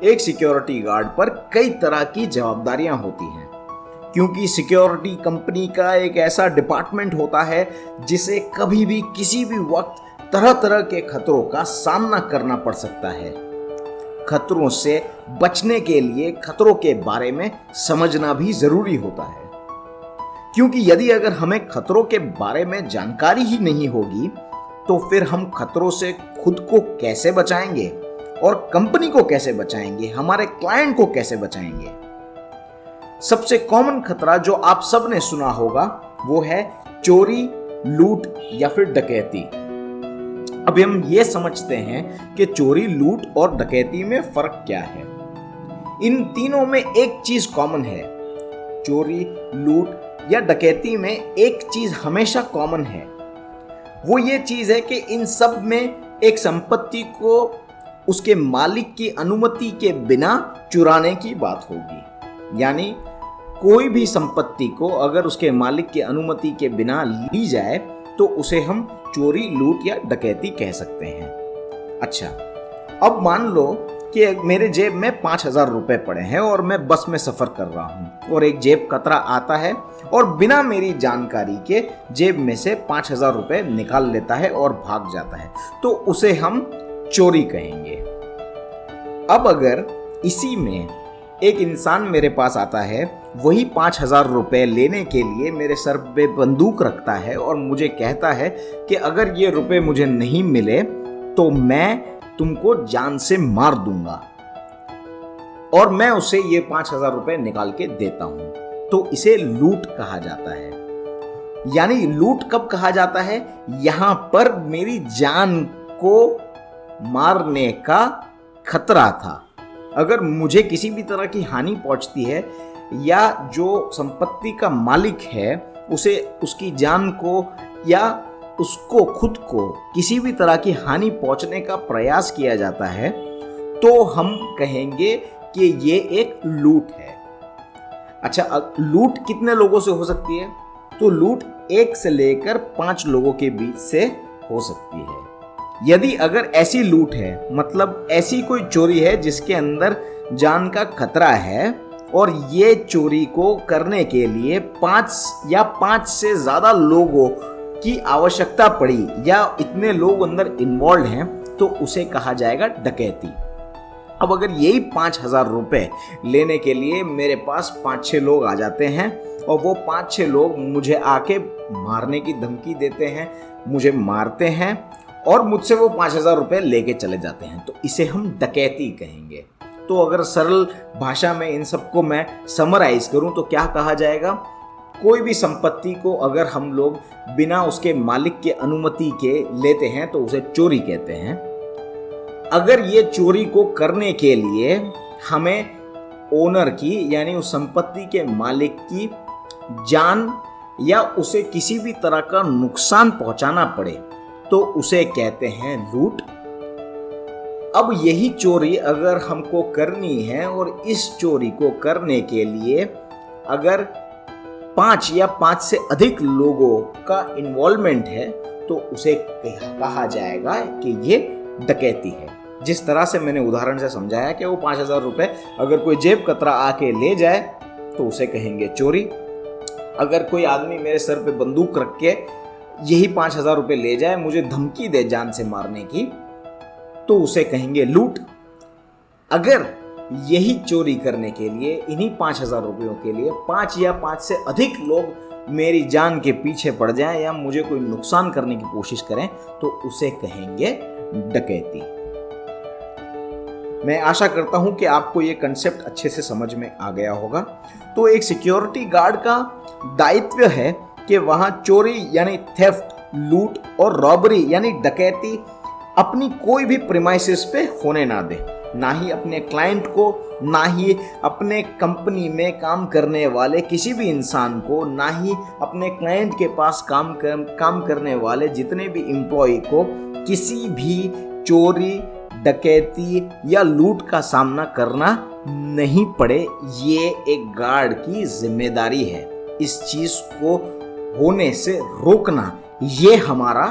एक security guard पर कई तरह की जवाबदारियां होती हैं, क्योंकि सिक्योरिटी कंपनी का एक ऐसा डिपार्टमेंट होता है जिसे कभी भी किसी भी वक्त तरह तरह के खतरों का सामना करना पड़ सकता है। खतरों से बचने के लिए खतरों के बारे में समझना भी जरूरी होता है, क्योंकि यदि अगर हमें खतरों के बारे में जानकारी ही नहीं होगी तो फिर हम खतरों से खुद को कैसे बचाएंगे और कंपनी को कैसे बचाएंगे, हमारे क्लाइंट को कैसे बचाएंगे। सबसे कॉमन खतरा जो आप सब ने सुना होगा वो है चोरी, लूट या फिर डकैती। अब हम ये समझते हैं कि चोरी, लूट और डकैती में फर्क क्या है। इन तीनों में एक चीज कॉमन है। चोरी, लूट या डकैती में एक चीज हमेशा कॉमन है। वो ये चीज है कि इन सब में एक संपत्ति को उसके मालिक की अनुमति के बिना चुराने की बात होगी। यानी कोई भी संपत्ति को अगर उसके मालिक की अनुमति के बिना ली जाए तो उसे हम चोरी, लूट या डकैती कह सकते हैं। अच्छा, अब मान लो कि मेरे जेब में 5,000 रुपए पड़े हैं और मैं बस में सफर कर रहा हूं और एक जेब कतरा आता है और बिना मेरी जानकारी के जेब में से 5,000 रुपए निकाल लेता है और भाग जाता है, तो उसे हम चोरी कहेंगे। अब अगर इसी में एक इंसान मेरे पास आता है, वही 5,000 रुपए लेने के लिए मेरे सर पे बंदूक रखता है और मुझे कहता है कि अगर ये रुपए मुझे नहीं मिले तो मैं तुमको जान से मार दूंगा, और मैं उसे ये 5,000 रुपए निकाल के देता हूं, तो इसे लूट कहा जाता है। यानी लूट कब कहा जाता है? यहां पर मेरी जान को मारने का खतरा था। अगर मुझे किसी भी तरह की हानि पहुंचती है या जो संपत्ति का मालिक है उसे उसकी जान को या उसको खुद को किसी भी तरह की हानि पहुंचने का प्रयास किया जाता है, तो हम कहेंगे कि ये एक लूट है। अच्छा, लूट कितने लोगों से हो सकती है? तो लूट 1 से लेकर 5 लोगों के बीच से हो सकती है। यदि अगर ऐसी लूट है, मतलब ऐसी कोई चोरी है जिसके अंदर जान का खतरा है और ये चोरी को करने के लिए 5 या 5 से ज्यादा लोगों की आवश्यकता पड़ी या इतने लोग अंदर इन्वॉल्व हैं, तो उसे कहा जाएगा डकैती। अब अगर यही 5,000 रुपए लेने के लिए मेरे पास 5-6 लोग आ जाते हैं और वो 5-6 लोग मुझे आके मारने की धमकी देते हैं, मुझे मारते हैं और मुझसे वो 5,000 रुपए लेके चले जाते हैं, तो इसे हम डकैती कहेंगे। तो अगर सरल भाषा में इन सबको मैं समराइज करूं तो क्या कहा जाएगा? कोई भी संपत्ति को अगर हम लोग बिना उसके मालिक के अनुमति के लेते हैं तो उसे चोरी कहते हैं। अगर ये चोरी को करने के लिए हमें ओनर की यानी उस संपत्ति के मालिक की जान या उसे किसी भी तरह का नुकसान पहुंचाना पड़े तो उसे कहते हैं लूट। अब यही चोरी अगर हमको करनी है और इस चोरी को करने के लिए अगर 5 या 5 से अधिक लोगों का इन्वॉल्वमेंट है तो उसे कहा जाएगा कि ये डकैती है। जिस तरह से मैंने उदाहरण से समझाया कि वो 5,000 रुपए अगर कोई जेब कतरा आके ले जाए तो उसे कहेंगे चोरी। अगर कोई आदमी मेरे सर पे बंदूक रख के यही 5,000 रुपए ले जाए, मुझे धमकी दे जान से मारने की, तो उसे कहेंगे लूट। अगर यही चोरी करने के लिए इन्हीं 5,000 रुपयों के लिए 5 या 5 से अधिक लोग मेरी जान के पीछे पड़ जाएं या मुझे कोई नुकसान करने की कोशिश करें तो उसे कहेंगे डकैती। मैं आशा करता हूं कि आपको ये कंसेप्ट अच्छे से समझ में आ गया होगा। तो एक सिक्योरिटी गार्ड का दायित्व है कि वहां चोरी यानी थेफ्ट, लूट और रॉबरी यानी डकैती अपनी कोई भी प्रीमाइसेस पे होने ना दे, ना ही अपने क्लाइंट को, ना ही अपने कंपनी में काम करने वाले किसी भी इंसान को, ना ही अपने क्लाइंट के पास काम करने वाले जितने भी एम्प्लॉय को किसी भी चोरी, डकैती या लूट का सामना करना नहीं पड़े। ये एक गार्ड की जिम्मेदारी है। इस चीज को होने से रोकना ये हमारा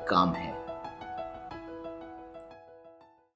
काम है।